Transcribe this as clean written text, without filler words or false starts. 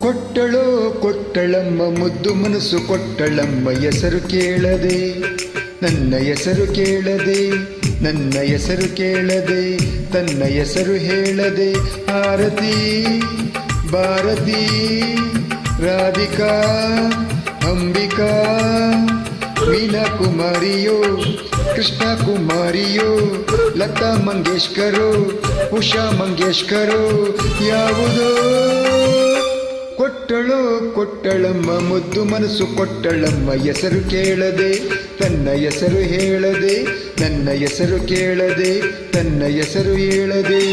ಕೊಟ್ಟಳೋ ಕೊಟ್ಟಳಮ್ಮ ಮುದ್ದು ಮನಸ್ಸು ಕೊಟ್ಟಳಮ್ಮ ಹೆಸರು ಕೇಳದೆ ನನ್ನ ಹೆಸರು ಕೇಳದೆ ನನ್ನ ಹೆಸರು ಕೇಳದೆ ತನ್ನ ಹೆಸರು ಹೇಳದೆ ಆರತಿ ಭಾರತಿ ರಾಧಿಕಾ ಅಂಬಿಕಾ ಮೀನಾ ಕುಮಾರಿಯೋ ಕೃಷ್ಣ ಕುಮಾರಿಯೋ ಲತಾ ಮಂಗೇಶ್ಕರೋ ಉಷಾ ಮಂಗೇಶ್ಕರೋ ಯಾವುದೋ ಕೊಟ್ಟಳೋ ಕೊಟ್ಟಳಮ್ಮ ಮುದ್ದು ಮನಸ್ಸು ಕೊಟ್ಟಳಮ್ಮ ಹೆಸರು ಕೇಳದೆ ತನ್ನ ಹೆಸರು ಹೇಳದೆ ನನ್ನ ಹೆಸರು ಕೇಳದೆ ತನ್ನ ಹೆಸರು ಹೇಳದೆ